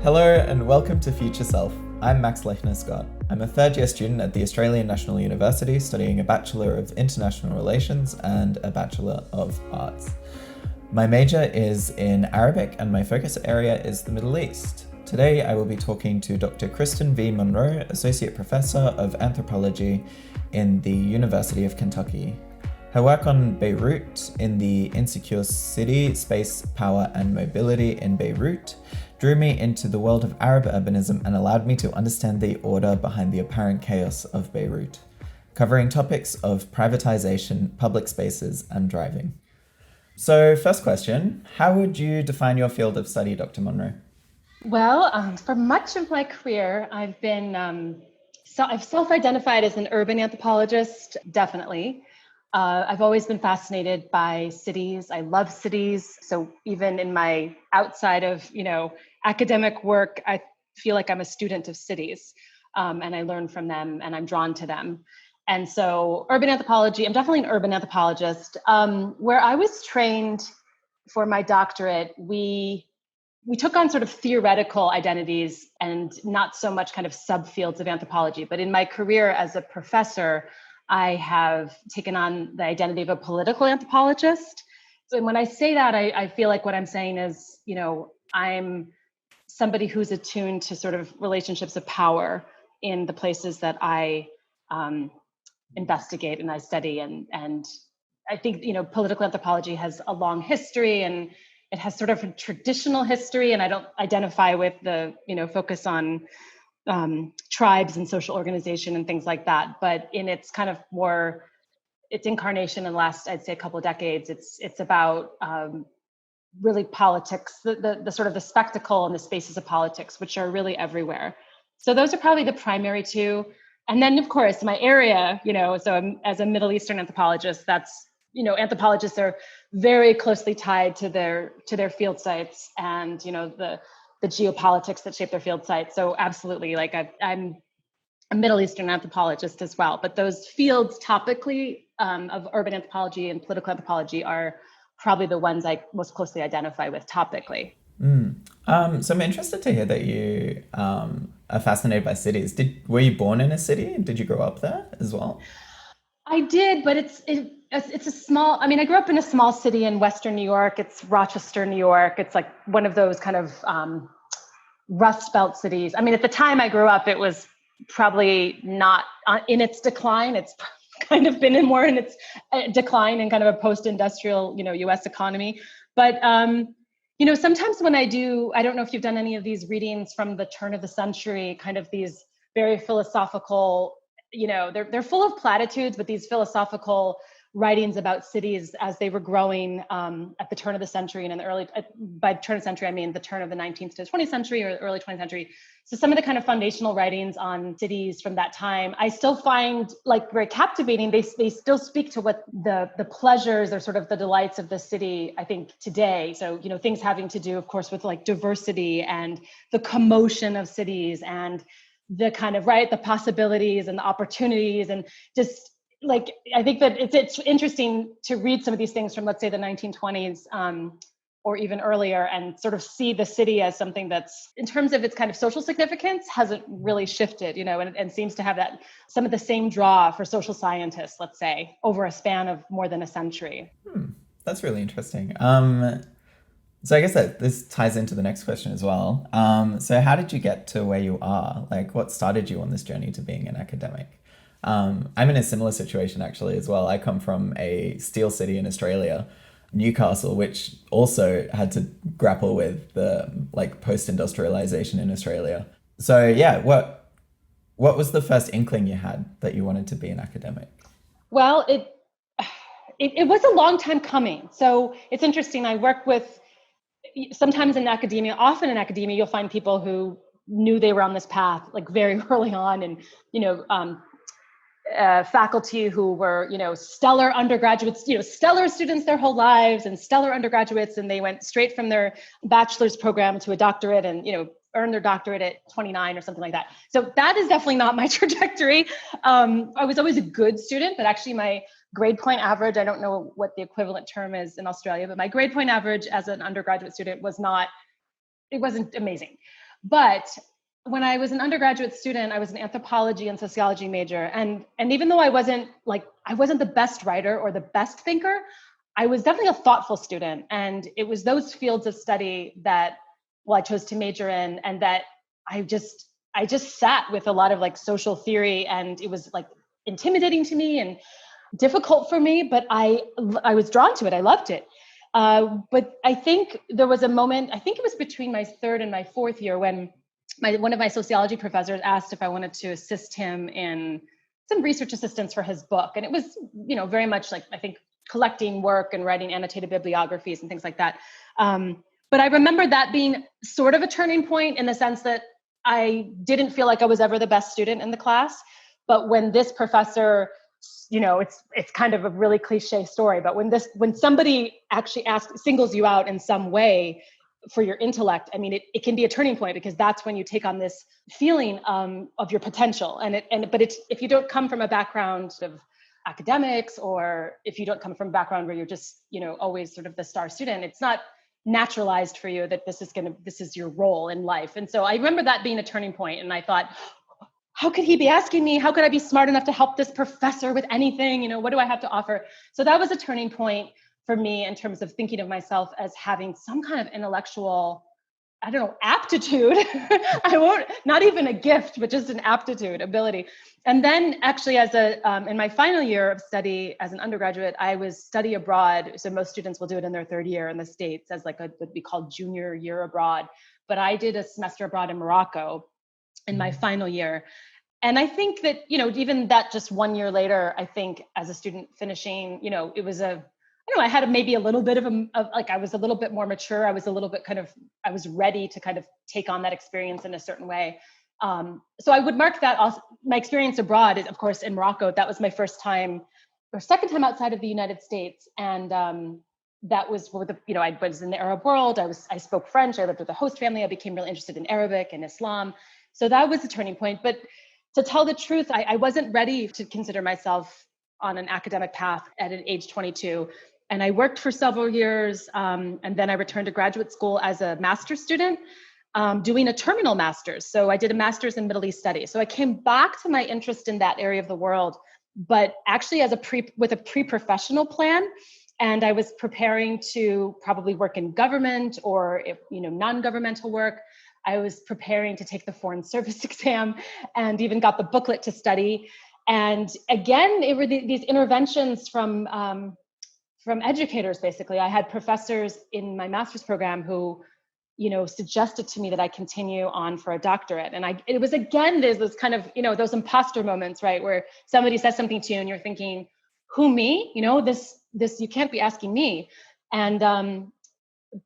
Hello and welcome to Future Self. I'm Max Lechner-Scott. I'm a third-year student at the Australian National University studying a Bachelor of International Relations and a Bachelor of Arts. My major is in Arabic and my focus area is the Middle East. Today I will be talking to Dr. Kristin V. Monroe, Associate Professor of Anthropology in the University of Kentucky. Her work on Beirut in the insecure city, space, power, and mobility in Beirut drew me into the world of Arab urbanism and allowed me to understand the order behind the apparent chaos of Beirut, covering topics of privatization, public spaces, and driving. So, first question, how would you define your field of study, Dr. Monroe? Well, for much of my career, I've self-identified as an urban anthropologist, definitely. I've always been fascinated by cities. I love cities. So even in my outside of, academic work, I feel like I'm a student of cities, and I learn from them and I'm drawn to them. And so urban anthropology, I'm definitely an urban anthropologist. Where I was trained for my doctorate, we took on sort of theoretical identities and not so much kind of subfields of anthropology. But in my career as a professor, I have taken on the identity of a political anthropologist. So when I say that, I feel like what I'm saying is, I'm somebody who's attuned to sort of relationships of power in the places that I investigate and I study. And I think, political anthropology has a long history and it has sort of a traditional history. And I don't identify with the, focus on tribes and social organization and things like that. But in its kind of more, its incarnation in the last, I'd say a couple of decades, it's about really politics, the sort of the spectacle and the spaces of politics, which are really everywhere. So those are probably the primary two. And then of course, my area, so as a Middle Eastern anthropologist, that's, anthropologists are very closely tied to their field sites and, the geopolitics that shape their field sites. So absolutely, I'm a Middle Eastern anthropologist as well. But those fields topically of urban anthropology and political anthropology are probably the ones I most closely identify with topically. So I'm interested to hear that you are fascinated by cities. Were you born in a city? Did you grow up there as well? I did, but it's a small, I grew up in a small city in Western New York. It's Rochester, New York. It's like one of those kind of Rust Belt cities. At the time I grew up, it was probably not in its decline. It's kind of been more in its decline in kind of a post-industrial, US economy. But, sometimes when I don't know if you've done any of these readings from the turn of the century, kind of these very philosophical, they're full of platitudes, but these philosophical writings about cities as they were growing at the turn of the century and in the early, by turn of the century, I mean the turn of the 19th to the 20th century or the early 20th century. So some of the kind of foundational writings on cities from that time, I still find very captivating. They still speak to what the pleasures or sort of the delights of the city, I think today. So, things having to do, of course, with diversity and the commotion of cities and the kind of, the possibilities and the opportunities and just, I think that it's interesting to read some of these things from, let's say, the 1920s or even earlier and sort of see the city as something that's, in terms of its kind of social significance, hasn't really shifted, and seems to have that some of the same draw for social scientists, let's say, over a span of more than a century. That's really interesting. So I guess that this ties into the next question as well. So how did you get to where you are? What started you on this journey to being an academic? I'm in a similar situation actually as well. I come from a steel city in Australia, Newcastle, which also had to grapple with the post-industrialization in Australia. So yeah, what was the first inkling you had that you wanted to be an academic? Well, it was a long time coming. So it's interesting. I work with sometimes in academia, often in academia, you'll find people who knew they were on this path very early on, and faculty who were, stellar undergraduates, stellar students their whole lives and stellar undergraduates. And they went straight from their bachelor's program to a doctorate and, earned their doctorate at 29 or something like that. So that is definitely not my trajectory. I was always a good student, but actually my grade point average, I don't know what the equivalent term is in Australia, but my grade point average as an undergraduate student wasn't amazing. But when I was an undergraduate student, I was an anthropology and sociology major. And even though I wasn't the best writer or the best thinker, I was definitely a thoughtful student. And it was those fields of study that, I chose to major in, and that I just sat with a lot of like social theory, and it was like intimidating to me and difficult for me, but I was drawn to it. I loved it. But I think there was a moment, I think it was between my third and my fourth year, when one of my sociology professors asked if I wanted to assist him in some research assistance for his book. And it was, very much like, I think, collecting work and writing annotated bibliographies and things like that. But I remember that being sort of a turning point, in the sense that I didn't feel like I was ever the best student in the class. But when this professor, it's kind of a really cliche story, but when somebody actually singles you out in some way for your intellect, I mean, it can be a turning point, because that's when you take on this feeling of your potential. But if you don't come from a background of academics, or if you don't come from a background where you're just, always sort of the star student, it's not naturalized for you that this is your role in life. And so I remember that being a turning point, and I thought, how could he be asking me? How could I be smart enough to help this professor with anything? What do I have to offer? So that was a turning point for me, in terms of thinking of myself as having some kind of intellectual, aptitude. Not even a gift, but just an aptitude, ability. And then actually, in my final year of study as an undergraduate, I was study abroad. So most students will do it in their third year in the States as like what we call junior year abroad. But I did a semester abroad in Morocco in my final year. And I think that, even that just 1 year later, I think as a student finishing, it was I had maybe a little bit I was a little bit more mature. I was a little bit I was ready to kind of take on that experience in a certain way. So I would mark that also. My experience abroad is, of course, in Morocco. That was my first time or second time outside of the United States. And that was I was in the Arab world. I spoke French. I lived with a host family. I became really interested in Arabic and Islam. So that was a turning point. But to tell the truth, I wasn't ready to consider myself on an academic path at an age 22. And I worked for several years. And then I returned to graduate school as a master's student, doing a terminal master's. So I did a master's in Middle East studies. So I came back to my interest in that area of the world, but actually with a pre-professional plan. And I was preparing to probably work in government or non-governmental work. I was preparing to take the Foreign Service exam, and even got the booklet to study. And again, it were these interventions from educators. Basically, I had professors in my master's program who, suggested to me that I continue on for a doctorate. And it was, again, there's this kind of, those imposter moments, right? Where somebody says something to you and you're thinking, who, me? This, you can't be asking me. And,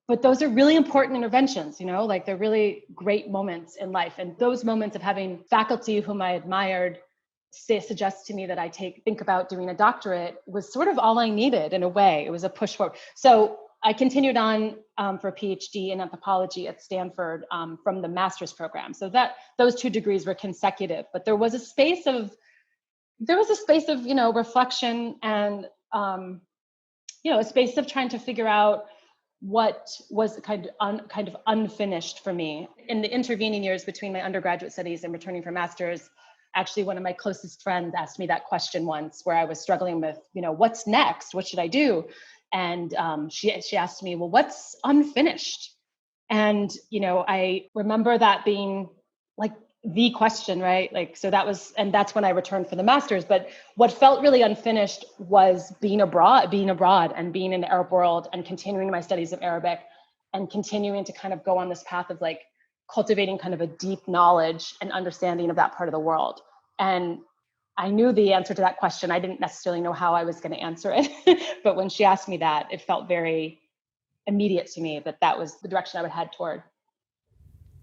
but those are really important interventions, they're really great moments in life. And those moments of having faculty whom I admired suggest to me that I think about doing a doctorate was sort of all I needed in a way. It was a push forward. So I continued on for a PhD in anthropology at Stanford from the master's program. So those two degrees were consecutive, but there was a space of reflection and a space of trying to figure out what was kind of unfinished for me. In the intervening years between my undergraduate studies and returning for master's, actually one of my closest friends asked me that question once, where I was struggling with, what's next? What should I do? And she asked me, well, what's unfinished? And, I remember that being like the question, right? And that's when I returned for the master's. But what felt really unfinished was being abroad and being in the Arab world and continuing my studies of Arabic and continuing to kind of go on this path of like cultivating kind of a deep knowledge and understanding of that part of the world. And I knew the answer to that question. I didn't necessarily know how I was going to answer it. But when she asked me that, it felt very immediate to me that was the direction I would head toward.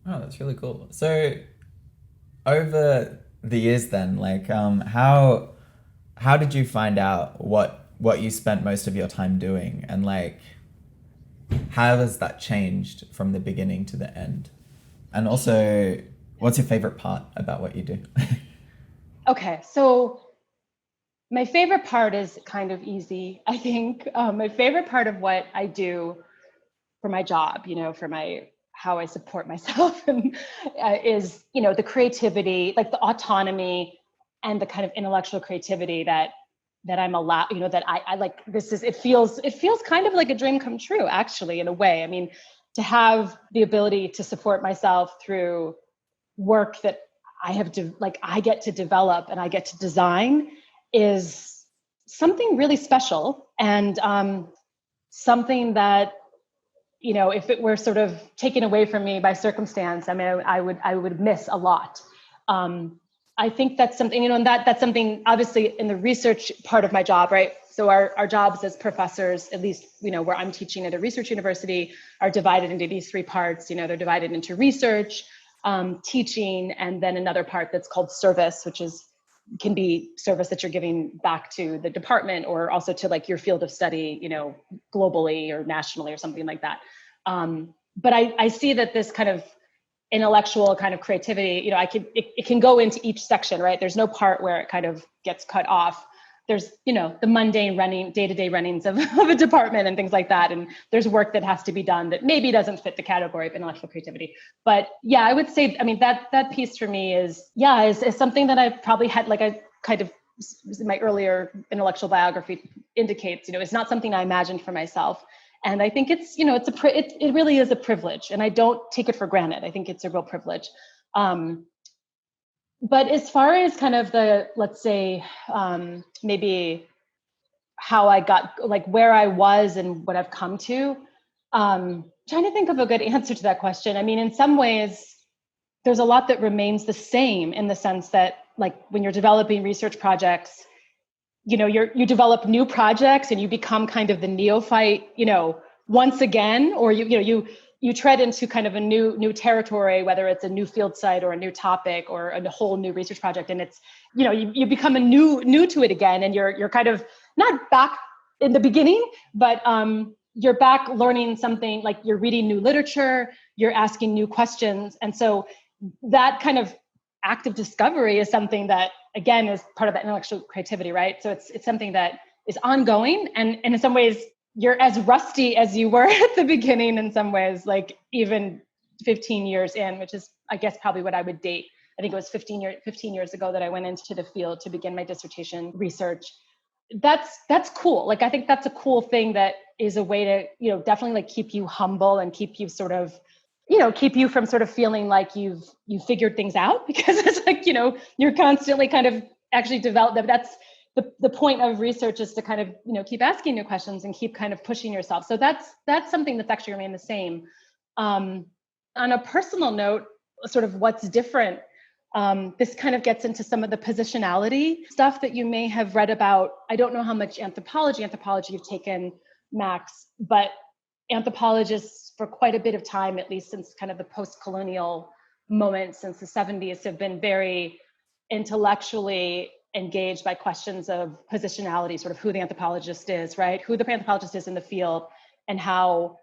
Oh, that's really cool. So over the years then, how did you find out what you spent most of your time doing, and how has that changed from the beginning to the end? And also, what's your favorite part about what you do? Okay, so my favorite part is kind of easy, I think. My favorite part of what I do for my job, for my how I support myself and is, the creativity, like the autonomy and the kind of intellectual creativity that I'm allowed, that I like. It feels kind of like a dream come true, actually, in a way. I mean, to have the ability to support myself through work that I get to develop and I get to design is something really special, and something that, if it were sort of taken away from me by circumstance, I mean, I would miss a lot. I think that's something, and that's something obviously in the research part of my job, right? So our jobs as professors, at least, where I'm teaching at a research university, are divided into these three parts. They're divided into research, teaching, and then another part that's called service, which can be service that you're giving back to the department or also to like your field of study, globally or nationally or something like that. But I see that this kind of intellectual kind of creativity, it can go into each section, right? There's no part where it kind of gets cut off. There's, the mundane day-to-day runnings of a department and things like that. And there's work that has to be done that maybe doesn't fit the category of intellectual creativity. But yeah, I would say, I mean, that piece for me is something that I probably had, like I kind of, my earlier intellectual biography indicates, it's not something I imagined for myself. And I think it's, it really is a privilege, and I don't take it for granted. I think it's a real privilege. But as far as kind of the, let's say, maybe how I got, like where I was and what I've come to, trying to think of a good answer to that question. I mean, in some ways, there's a lot that remains the same, in the sense that, like, when you're developing research projects, you develop new projects and you become kind of the neophyte, once again, or you tread into kind of a new territory, whether it's a new field site or a new topic or a whole new research project. And it's, you become a new to it again, and you're kind of not back in the beginning, but you're back learning something, like you're reading new literature, you're asking new questions. And so that kind of act of discovery is something that, again, is part of that intellectual creativity, right? So it's something that is ongoing, and in some ways you're as rusty as you were at the beginning, in some ways, like even 15 years in, which is, I guess, probably what I would date. I think it was 15 years ago that I went into the field to begin my dissertation research. That's cool. Like, I think that's a cool thing that is a way to, definitely like keep you humble and keep you sort of, keep you from sort of feeling like you've figured things out, because it's like, you're constantly kind of actually develop. That's the point of research, is to kind of, keep asking new questions and keep kind of pushing yourself. So that's something that's actually remained the same. On a personal note, sort of what's different, this kind of gets into some of the positionality stuff that you may have read about. I don't know how much anthropology you've taken, Max, but anthropologists for quite a bit of time, at least since kind of the post-colonial moment, since the 70s, have been very intellectually engaged by questions of positionality, sort of who the anthropologist is, right? Who the anthropologist is in the field, and how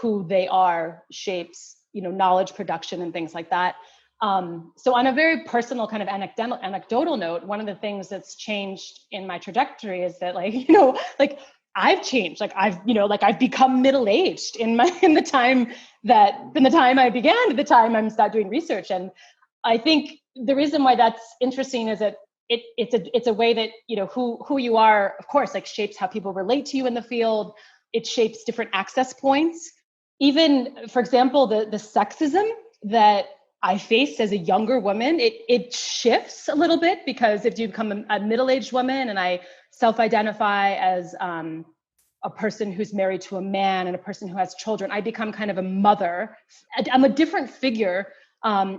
who they are shapes, knowledge production and things like that. So on a very personal kind of anecdotal note, one of the things that's changed in my trajectory is that, like I've changed, like I've become middle-aged in the time I began to the time I'm start doing research. And I think the reason why that's interesting is that it's a way that, who you are, of course, like shapes how people relate to you in the field. It shapes different access points. Even, for example, the sexism that I faced as a younger woman, it shifts a little bit, because if you become a middle-aged woman, and I self-identify as a person who's married to a man and a person who has children, I become kind of a mother. I'm a different figure,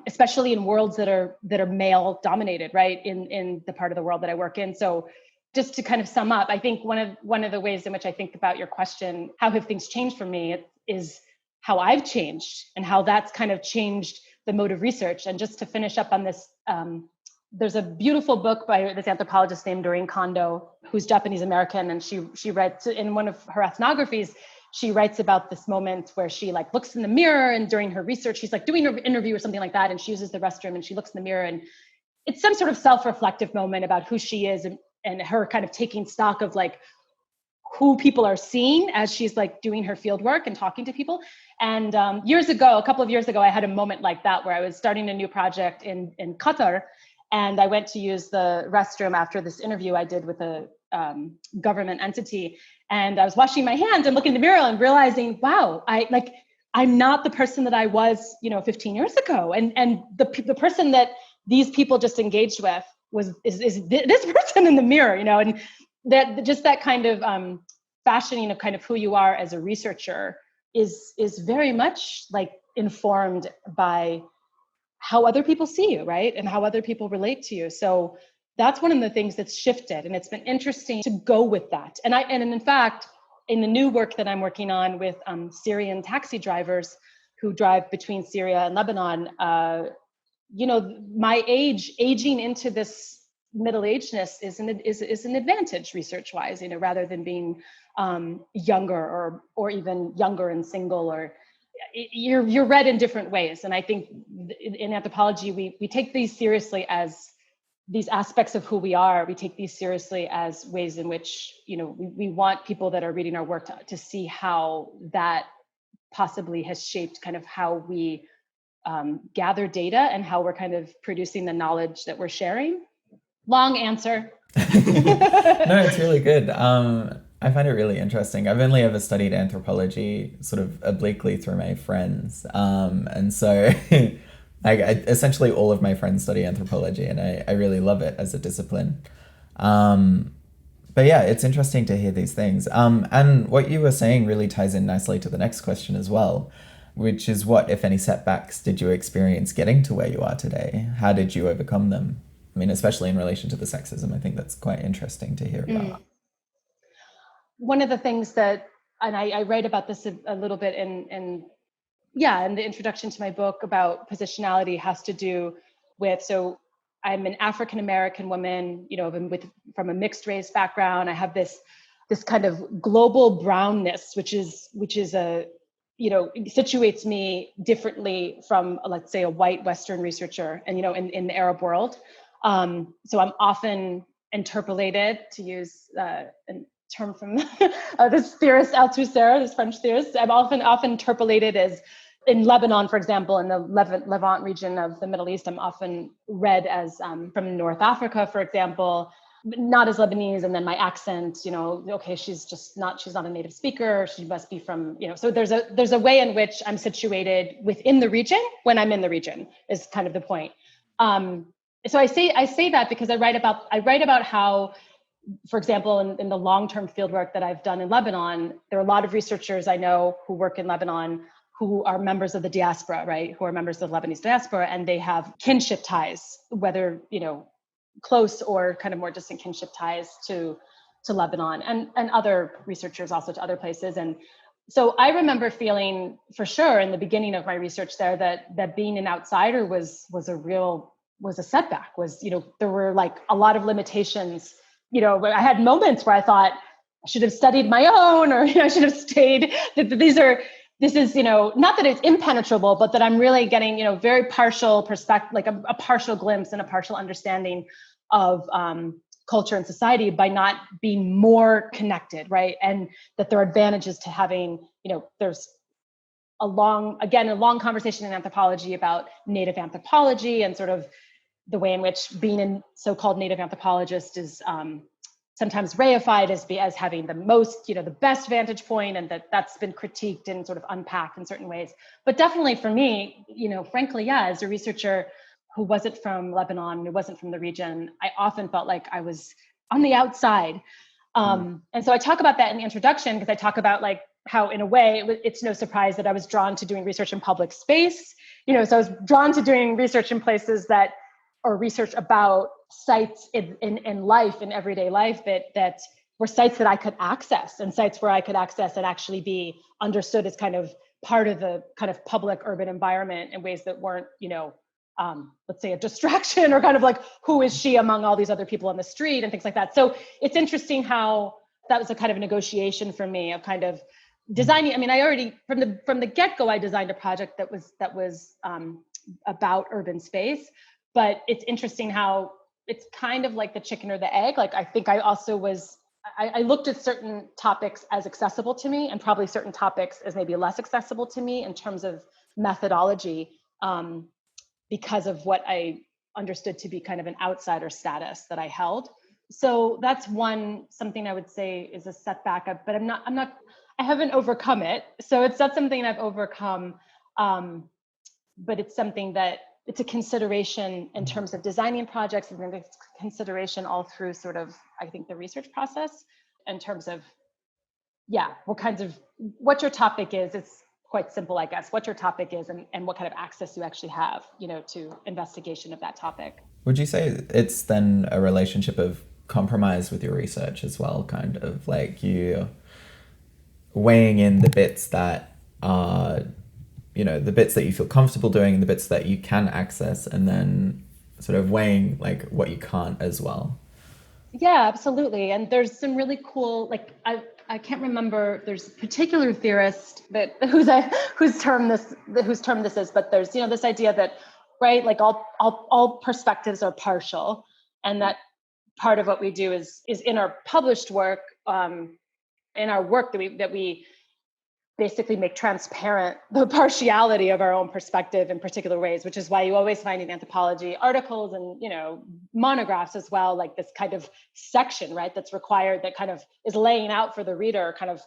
especially in worlds that are male-dominated, right? In the part of the world that I work in. So just to kind of sum up, I think one of the ways in which I think about your question, how have things changed for me, is how I've changed and how that's kind of changed the mode of research. And just to finish up on this, there's a beautiful book by this anthropologist named Doreen Kondo, who's Japanese American, and she writes in one of her ethnographies. She writes about this moment where she like looks in the mirror, and during her research, she's like doing an interview or something like that, and she uses the restroom and she looks in the mirror, and it's some sort of self-reflective moment about who she is, and her kind of taking stock of like who people are seeing as she's like doing her field work and talking to people. And a couple of years ago, I had a moment like that where I was starting a new project in Qatar, and I went to use the restroom after this interview I did with a government entity. And I was washing my hands and looking in the mirror and realizing, wow, I'm not the person that I was, 15 years ago. And the person that these people just engaged with is this person in the mirror, and that kind of fashioning of kind of who you are as a researcher is very much like informed by how other people see you, right? And how other people relate to you. So that's one of the things that's shifted, and it's been interesting to go with that. And in fact, in the new work that I'm working on with Syrian taxi drivers who drive between Syria and Lebanon, my aging into this middle-agedness is an advantage research-wise, rather than being younger or even younger and single, or you're read in different ways. And I think in anthropology, we take these seriously as these aspects of who we are. We take these seriously as ways in which, we want people that are reading our work to see how that possibly has shaped kind of how we gather data and how we're kind of producing the knowledge that we're sharing. Long answer. No, it's really good. I find it really interesting. I've only ever studied anthropology sort of obliquely through my friends. And so essentially all of my friends study anthropology, and I really love it as a discipline. But yeah, it's interesting to hear these things. And what you were saying really ties in nicely to the next question as well, which is what, if any, setbacks did you experience getting to where you are today? How did you overcome them? I mean, especially in relation to the sexism, I think that's quite interesting to hear about. One of the things that, and I write about this a little bit in the introduction to my book about positionality, has to do with, so I'm an African-American woman, from a mixed race background. I have this kind of global brownness, which is a, situates me differently from, let's say, a white Western researcher, and, in the Arab world. So I'm often interpolated, to use a term from this theorist Althusser, this French theorist. I'm often interpolated as, in Lebanon, for example, in the Levant region of the Middle East, I'm often read as from North Africa, for example, not as Lebanese. And then my accent, okay, she's not a native speaker. She must be from, so there's a way in which I'm situated within the region when I'm in the region, is kind of the point. So I say that because I write about how, for example, in the long-term fieldwork that I've done in Lebanon, there are a lot of researchers I know who work in Lebanon who are members of the diaspora, right? Who are members of the Lebanese diaspora, and they have kinship ties, whether, close or kind of more distant kinship ties to Lebanon, and other researchers also to other places. And so I remember feeling, for sure, in the beginning of my research there, that being an outsider was a setback, there were like a lot of limitations. I had moments where I thought I should have studied my own, or I should have stayed. This is, not that it's impenetrable, but that I'm really getting, very partial perspective, like a partial glimpse and a partial understanding of culture and society by not being more connected, right? And that there are advantages to having, there's a long conversation in anthropology about native anthropology and sort of the way in which being a so-called native anthropologist is sometimes reified as having the most, the best vantage point, and that's been critiqued and sort of unpacked in certain ways. But definitely for me, frankly, as a researcher who wasn't from Lebanon, who wasn't from the region, I often felt like I was on the outside. And so I talk about that in the introduction, because I talk about like how, in a way, it's no surprise that I was drawn to doing research in public space. So I was drawn to doing research in places or research about sites in life, in everyday life, that were sites that I could access, and sites where I could access and actually be understood as kind of part of the kind of public urban environment in ways that weren't, let's say, a distraction, or kind of like, who is she among all these other people on the street and things like that. So it's interesting how that was a kind of a negotiation for me of kind of designing. I mean, I already from the get-go, I designed a project that was about urban space. But it's interesting how it's kind of like the chicken or the egg. Like, I think I also was I looked at certain topics as accessible to me and probably certain topics as maybe less accessible to me in terms of methodology, because of what I understood to be kind of an outsider status that I held. So that's something I would say is a setback, but I haven't overcome it. So it's not something I've overcome, but it's something that it's a consideration in terms of designing projects, and then it's consideration all through sort of, I think, the research process in terms of, what your topic is. It's quite simple, I guess, what your topic is and what kind of access you actually have, to investigation of that topic. Would you say it's then a relationship of compromise with your research as well, kind of like you weighing in the bits that are, the bits that you feel comfortable doing and the bits that you can access, and then sort of weighing like what you can't as well? Yeah, absolutely. And there's some really cool, like I can't remember, there's a particular theorist that whose term this is, but there's, this idea that, right, like all perspectives are partial, and that part of what we do is in our published work, in our work that we basically make transparent the partiality of our own perspective in particular ways, which is why you always find in anthropology articles and, monographs as well, like this kind of section, right, that's required, that kind of is laying out for the reader kind of,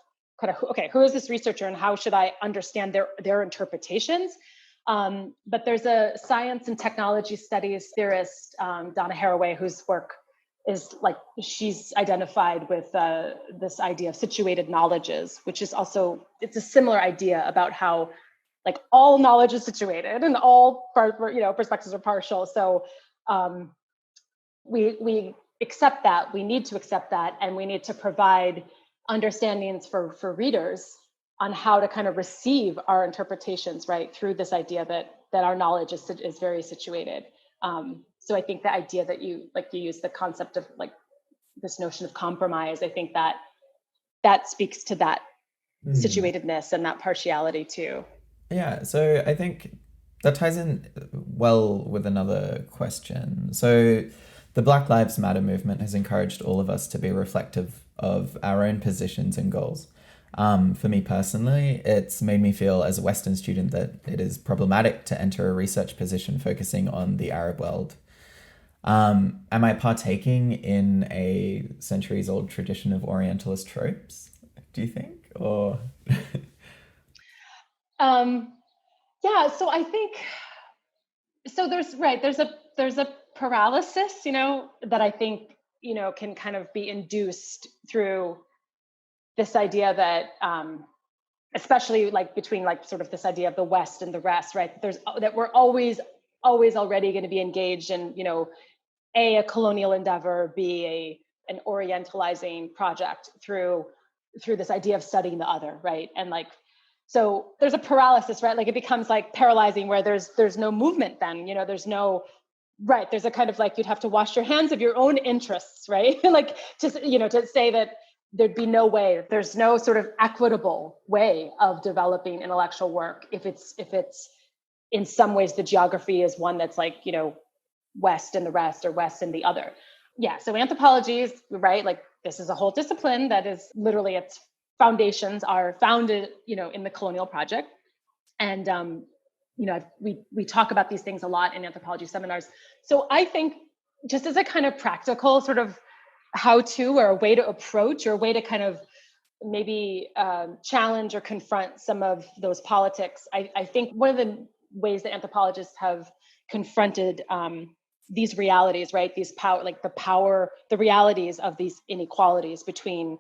okay, who is this researcher and how should I understand their interpretations? But there's a science and technology studies theorist, Donna Haraway, whose work is like, she's identified with this idea of situated knowledges, which is also, it's a similar idea about how like all knowledge is situated and all perspectives are partial. So we accept that, we need to accept that, and we need to provide understandings for readers on how to kind of receive our interpretations, right, through this idea that our knowledge is very situated. So I think the idea that you use the concept of like this notion of compromise, I think that speaks to that situatedness and that partiality too. Yeah, so I think that ties in well with another question. So the Black Lives Matter movement has encouraged all of us to be reflective of our own positions and goals. For me personally, it's made me feel as a Western student that it is problematic to enter a research position focusing on the Arab world. Am I partaking in a centuries-old tradition of Orientalist tropes, do you think? Or yeah, so I think, so there's a paralysis, that I think, can kind of be induced through this idea that, especially like between like sort of this idea of the West and the rest, right? That we're always already going to be engaged in, a colonial endeavor, B, an orientalizing project through this idea of studying the other, right? And like, so there's a paralysis, right? Like it becomes like paralyzing where there's no movement then, there's no, right, there's a kind of like, you'd have to wash your hands of your own interests, right? Like just, to say that there'd be no way, there's no sort of equitable way of developing intellectual work if it's in some ways the geography is one that's like, West and the rest or West and the other. Yeah, so anthropology is, right, like this is a whole discipline that is literally, its foundations are founded, in the colonial project. And, we talk about these things a lot in anthropology seminars. So I think just as a kind of practical sort of how-to or a way to approach or a way to kind of maybe challenge or confront some of those politics, I think one of the ways that anthropologists have confronted these realities, right? These the realities of these inequalities between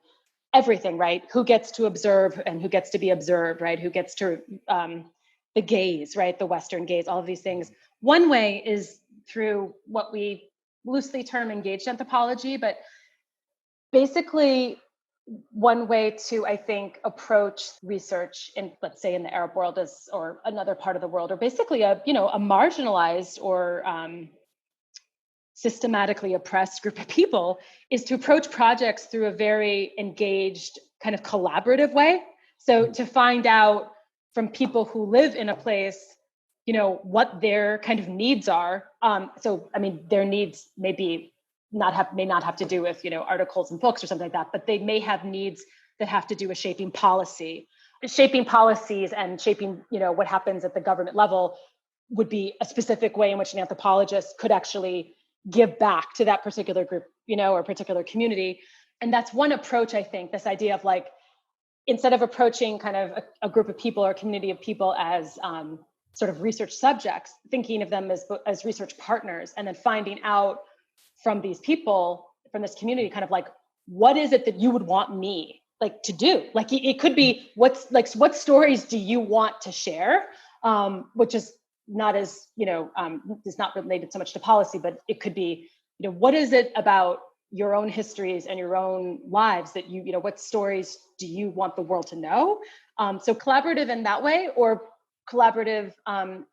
everything, right? Who gets to observe and who gets to be observed, right? Who gets to the gaze, right? The Western gaze, all of these things. One way is through what we loosely term engaged anthropology, but basically one way to, I think, approach research in, let's say, in the Arab world or another part of the world, or basically a marginalized or systematically oppressed group of people, is to approach projects through a very engaged kind of collaborative way. So to find out from people who live in a place, what their kind of needs are. So, I mean, their needs may be may not have to do with, articles and books or something like that, but they may have needs that have to do with shaping policies and shaping, what happens at the government level would be a specific way in which an anthropologist could actually give back to that particular group, or particular community. And that's one approach, I think, this idea of like, instead of approaching kind of a group of people or a community of people as sort of research subjects, thinking of them as research partners, and then finding out from these people, from this community, kind of like, what is it that you would want me like to do? Like, it could be what stories do you want to share? Which is not as, is not related so much to policy, but it could be, what is it about your own histories and your own lives that what stories do you want the world to know? So collaborative in that way, or collaborative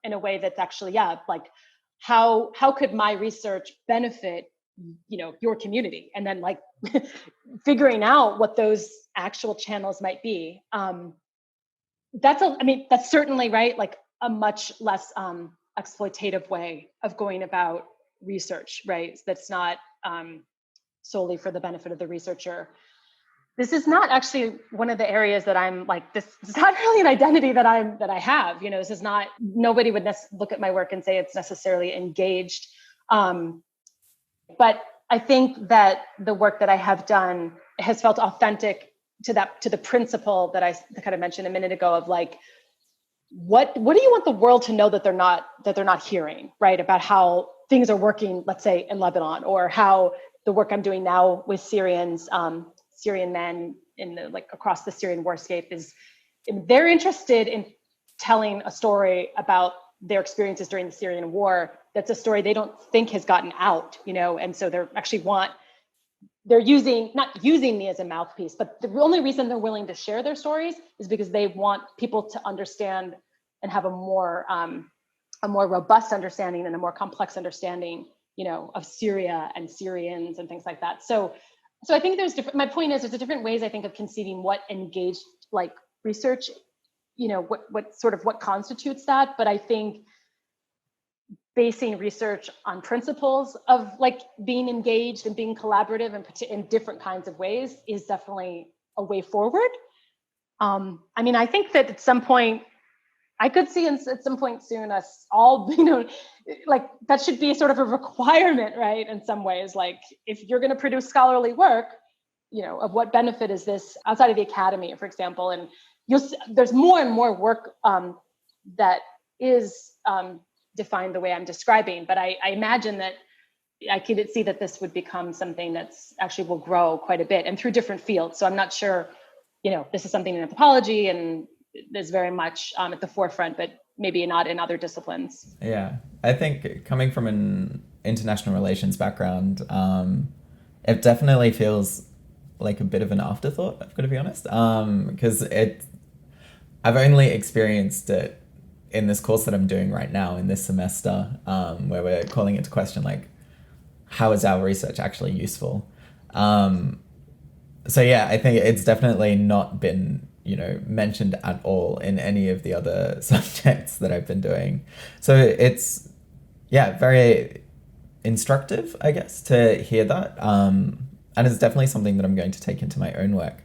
in a way that's actually, like how could my research benefit, your community? And then like figuring out what those actual channels might be. That's certainly right. Like a much less exploitative way of going about research, right? That's not solely for the benefit of the researcher. This is not actually one of the areas that I'm like, this is not really an identity that I have, this is not, nobody would look at my work and say it's necessarily engaged. But I think that the work that I have done has felt authentic to the principle that I kind of mentioned a minute ago of like, what do you want the world to know that they're not hearing, right? About how things are working, let's say in Lebanon, or how the work I'm doing now with Syrian men across the Syrian warscape they're interested in telling a story about their experiences during the Syrian war. That's a story they don't think has gotten out, and so they're not using me as a mouthpiece, but the only reason they're willing to share their stories is because they want people to understand and have a more robust understanding and a more complex understanding, of Syria and Syrians and things like that. So I think my point is there's different ways I think of conceiving what engaged like research, what constitutes that. But I think basing research on principles of like being engaged and being collaborative and in different kinds of ways is definitely a way forward. I think that at some point I could see at some point soon us all, like that should be sort of a requirement, right? In some ways, like if you're going to produce scholarly work, of what benefit is this outside of the academy, for example, and there's more and more work that is defined the way I'm describing, but I imagine that I could see that this would become something that's actually will grow quite a bit and through different fields. So I'm not sure, this is something in anthropology and is very much at the forefront, but maybe not in other disciplines. Yeah, I think coming from an international relations background, it definitely feels like a bit of an afterthought, I've got to be honest, because I've only experienced it in this course that I'm doing right now in this semester, where we're calling into question, like, how is our research actually useful? So yeah, I think it's definitely not been, mentioned at all in any of the other subjects that I've been doing. So it's, very instructive, I guess, to hear that. And it's definitely something that I'm going to take into my own work.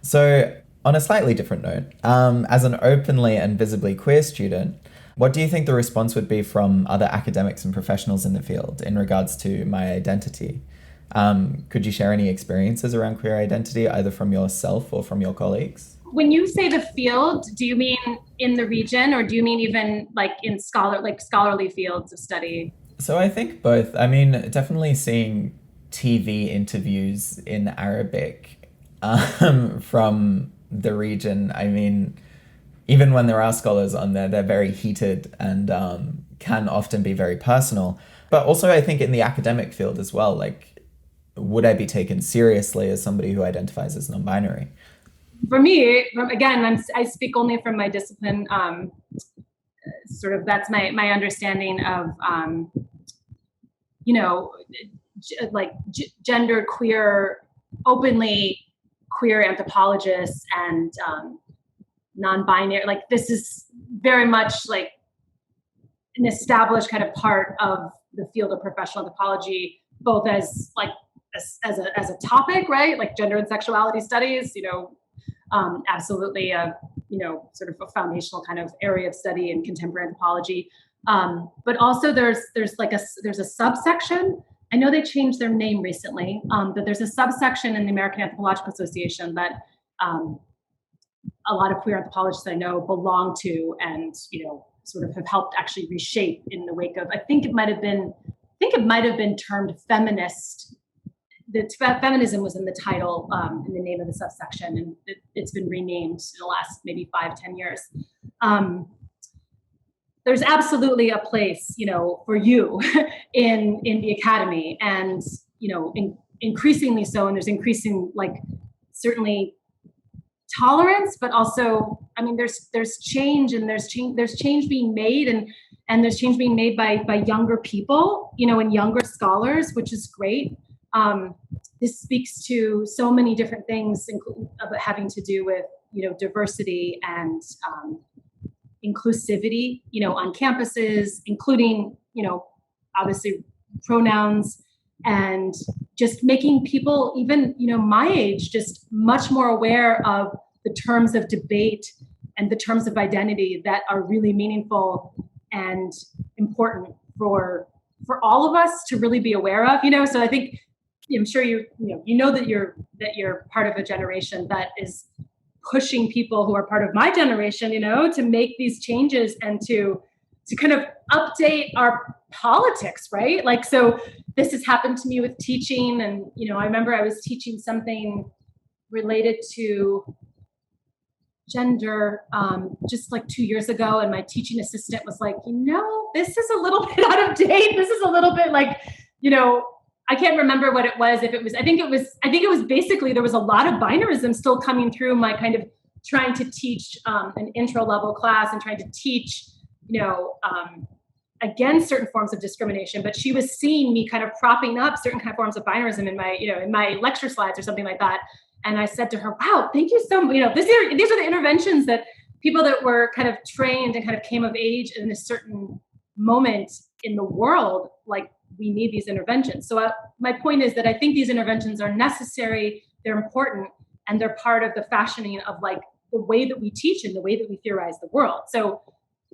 So on a slightly different note, as an openly and visibly queer student, what do you think the response would be from other academics and professionals in the field in regards to my identity? Could you share any experiences around queer identity, either from yourself or from your colleagues? When you say the field, do you mean in the region, or do you mean even like in scholarly fields of study? So I think both. Definitely seeing TV interviews in Arabic from the region. Even when there are scholars on there, they're very heated and can often be very personal. But also I think in the academic field as well, like, would I be taken seriously as somebody who identifies as non-binary? For me, again, I speak only from my discipline. Sort of that's my understanding of, gendered queer, openly queer anthropologists and non-binary. Like, this is very much like an established kind of part of the field of professional anthropology both as like as a topic, right? Like gender and sexuality studies, absolutely a sort of a foundational kind of area of study in contemporary anthropology. But also there's a subsection. I know they changed their name recently, but there's a subsection in the American Anthropological Association that a lot of queer anthropologists I know belong to, and sort of have helped actually reshape in the wake of. I think it might have been termed feminist. Feminism was in the title, in the name of the subsection, and it's been renamed in the last maybe 5-10 years. There's absolutely a place, for you in the academy, and increasingly so. And there's increasing, like, certainly tolerance, but also, I mean, there's change, and there's change being made, and there's change being made by younger people, and younger scholars, which is great. This speaks to so many different things, having to do with, diversity and inclusivity, on campuses, including, obviously pronouns, and just making people, even, my age, just much more aware of the terms of debate and the terms of identity that are really meaningful and important for all of us to really be aware of, So I think, I'm sure that you're part of a generation that is pushing people who are part of my generation, to make these changes and to kind of update our politics, right? Like, so this has happened to me with teaching, and I remember I was teaching something related to gender just like 2 years ago, and my teaching assistant was like, this is a little bit out of date. This is a little bit like, I can't remember what it was. I think it was basically, there was a lot of binarism still coming through my kind of trying to teach an intro level class and trying to teach, against certain forms of discrimination. But she was seeing me kind of propping up certain kind of forms of binarism in my lecture slides or something like that. And I said to her, wow, thank you so much. These are the interventions that people that were kind of trained and kind of came of age in a certain moment in the world, like, we need these interventions. So my point is that I think these interventions are necessary, they're important, and they're part of the fashioning of, like, the way that we teach and the way that we theorize the world. So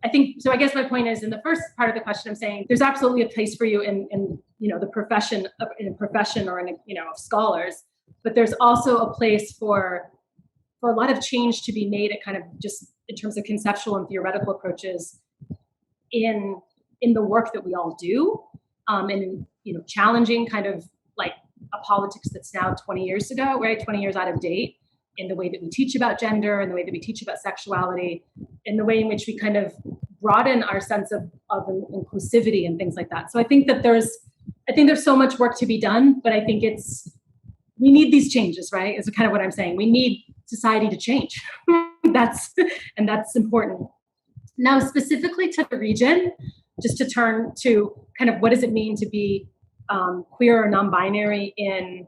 I guess my point is, in the first part of the question, I'm saying there's absolutely a place for you in the profession, or in of scholars, but there's also a place for a lot of change to be made at kind of just in terms of conceptual and theoretical approaches in the work that we all do. And challenging kind of like a politics that's now 20 years ago, right? 20 years out of date, in the way that we teach about gender, and the way that we teach about sexuality, in the way in which we kind of broaden our sense of inclusivity and things like that. So I think there's so much work to be done, but I think we need these changes, right? Is kind of what I'm saying. We need society to change. That's important. Now, specifically to the region, just to turn to kind of what does it mean to be queer or non-binary in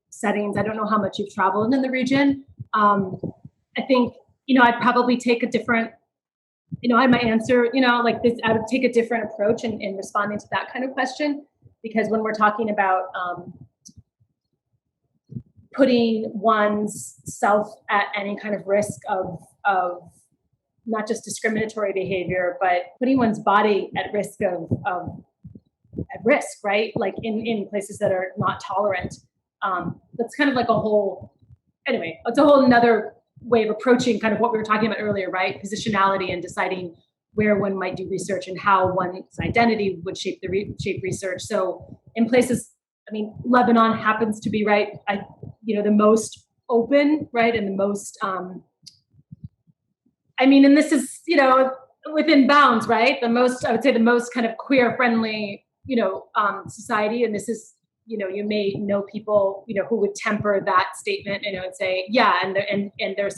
settings. I don't know how much you've traveled in the region. I think, I'd probably take a different, I might answer, like this, I would take a different approach in responding to that kind of question, because when we're talking about putting one's self at any kind of risk of not just discriminatory behavior, but putting one's body at risk right? Like in places that are not tolerant. That's kind of like it's a whole another way of approaching kind of what we were talking about earlier, right? Positionality and deciding where one might do research and how one's identity would shape research. So in places, Lebanon happens to be, right, the most open, right? And the most, and this is, within bounds, right? I would say the most kind of queer friendly, society. And this is, you may know people, who would temper that statement, and say, yeah, and there's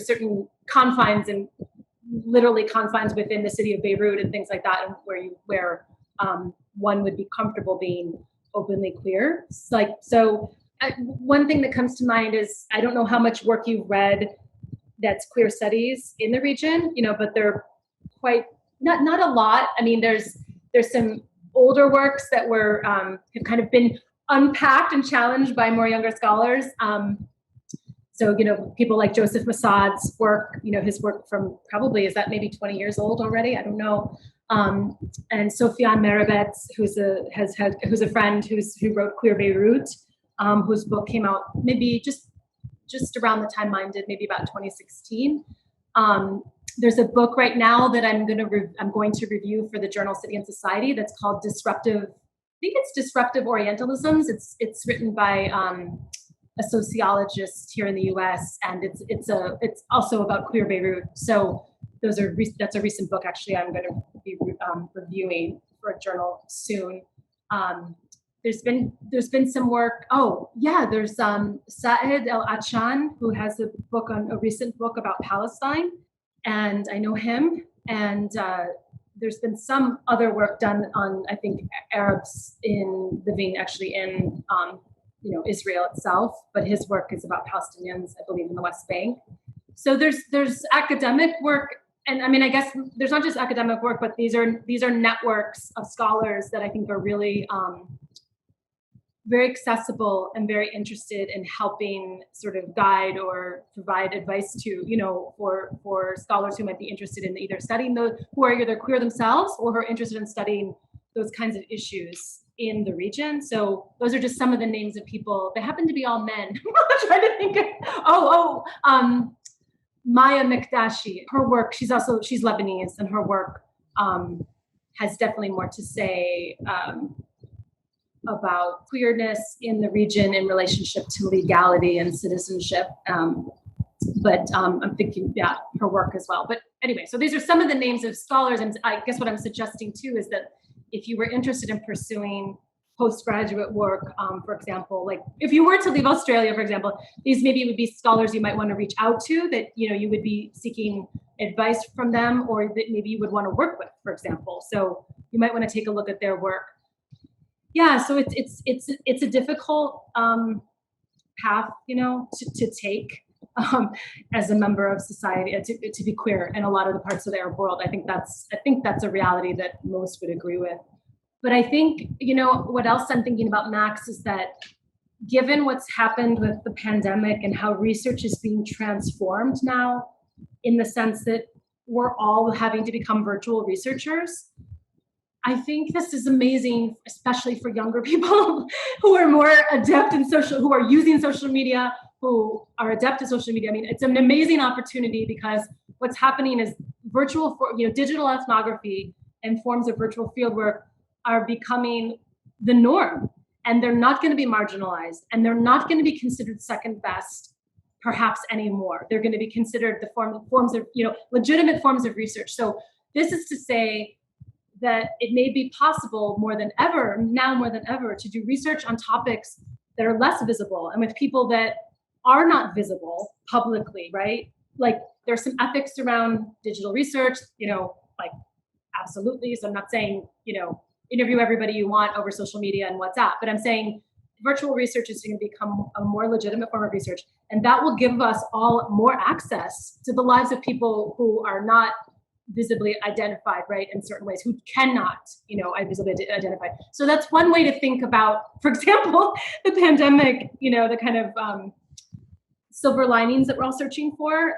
certain confines, and literally confines within the city of Beirut and things like that, where one would be comfortable being openly queer. One thing that comes to mind is, I don't know how much work you've read that's queer studies in the region, but they're quite not a lot. There's some older works that were have kind of been unpacked and challenged by more younger scholars. So, people like Joseph Massad's work, his work from probably, is that maybe 20 years old already? I don't know. And Sofiane Merabetz, who's a friend who wrote Queer Beirut, whose book came out maybe just around the time mine did, maybe about 2016. There's a book right now that I'm going to review for the journal City and Society that's called Disruptive Orientalisms. It's written by a sociologist here in the U.S. and it's also about Queer Beirut. So that's a recent book actually I'm going to be reviewing for a journal soon. There's been some work. Oh yeah, there's Saed El Achan, who has a recent book about Palestine, and I know him. And there's been some other work done on, I think, Arabs living actually in Israel itself, but his work is about Palestinians, I believe, in the West Bank. So there's academic work, and I mean, I guess there's not just academic work, but these are networks of scholars that I think are really very accessible and very interested in helping sort of guide or provide advice to, for scholars who might be interested in either studying who are either queer themselves or who are interested in studying those kinds of issues in the region. So those are just some of the names of people. They happen to be all men. I'm trying to think of, Maya Mikdashi, her work, she's Lebanese, and her work has definitely more to say about queerness in the region in relationship to legality and citizenship. But I'm thinking, her work as well. But anyway, so these are some of the names of scholars. And I guess what I'm suggesting too is that if you were interested in pursuing postgraduate work, for example, like if you were to leave Australia, for example, these maybe would be scholars you might want to reach out to, that you would be seeking advice from them, or that maybe you would want to work with, for example. So you might want to take a look at their work. Yeah, so it's a difficult path, to take as a member of society, to be queer in a lot of the parts of the Arab world. I think that's a reality that most would agree with. But I think, what else I'm thinking about, Max, is that given what's happened with the pandemic and how research is being transformed now, in the sense that we're all having to become virtual researchers, I think this is amazing, especially for younger people who are more adept in who are using social media, who are adept at social media. I mean, it's an amazing opportunity, because what's happening is digital ethnography and forms of virtual fieldwork are becoming the norm, and they're not going to be marginalized, and they're not going to be considered second best, perhaps anymore. They're going to be considered the forms of, legitimate forms of research. So this is to say that it may be possible more than ever, to do research on topics that are less visible and with people that are not visible publicly, right? Like there's some ethics around digital research, like absolutely. So I'm not saying, interview everybody you want over social media and WhatsApp, but I'm saying virtual research is going to become a more legitimate form of research. And that will give us all more access to the lives of people who are not visibly identified, right, in certain ways, who cannot, visibly identify. So that's one way to think about, for example, the pandemic, the kind of silver linings that we're all searching for.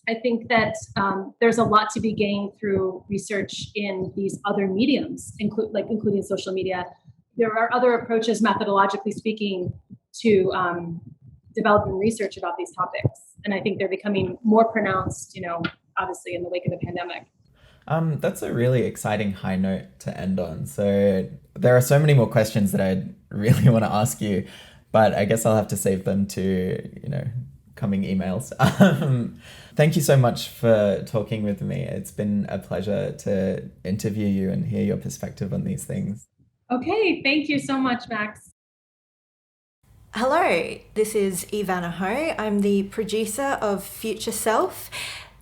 I think that there's a lot to be gained through research in these other mediums, including social media. There are other approaches, methodologically speaking, to developing research about these topics. And I think they're becoming more pronounced, obviously in the wake of the pandemic. That's a really exciting high note to end on. So there are so many more questions that I really want to ask you, but I guess I'll have to save them to, coming emails. Thank you so much for talking with me. It's been a pleasure to interview you and hear your perspective on these things. Okay, thank you so much, Max. Hello, this is Ivana Ho. I'm the producer of Future Self.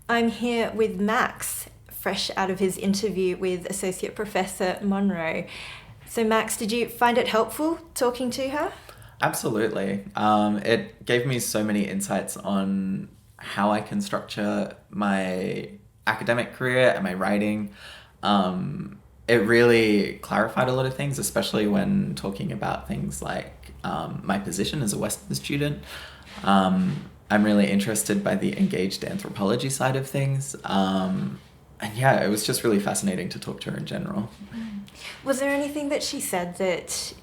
I'm here with Max, fresh out of his interview with Associate Professor Monroe. So Max, did you find it helpful talking to her? Absolutely. It gave me so many insights on how I can structure my academic career and my writing. it really clarified a lot of things, especially when talking about things like my position as a Western student. I'm really interested by the engaged anthropology side of things. And yeah, it was just really fascinating to talk to her in general. Was there anything that she said that,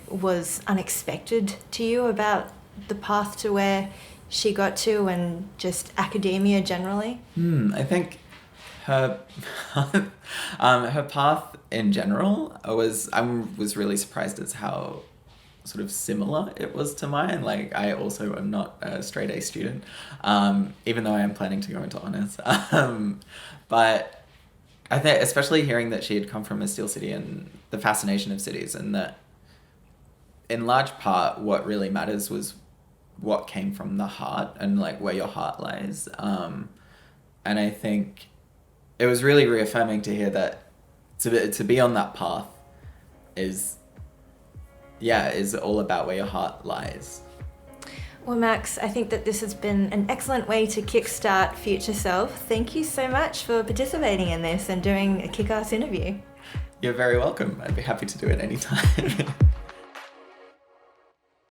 was unexpected to you about the path to where she got to and just academia generally? I think her her path in general I was really surprised as how sort of similar it was to mine. Like, I also am not a straight A student, even though I am planning to go into honours. But I think especially hearing that she had come from a steel city and the fascination of cities, and that in large part what really matters was what came from the heart and like where your heart lies. And I think it was really reaffirming to hear that to be on that path is all about where your heart lies. Well, Max, I think that this has been an excellent way to kickstart Future Self. Thank you so much for participating in this and doing a kick-ass interview. You're very welcome. I'd be happy to do it anytime.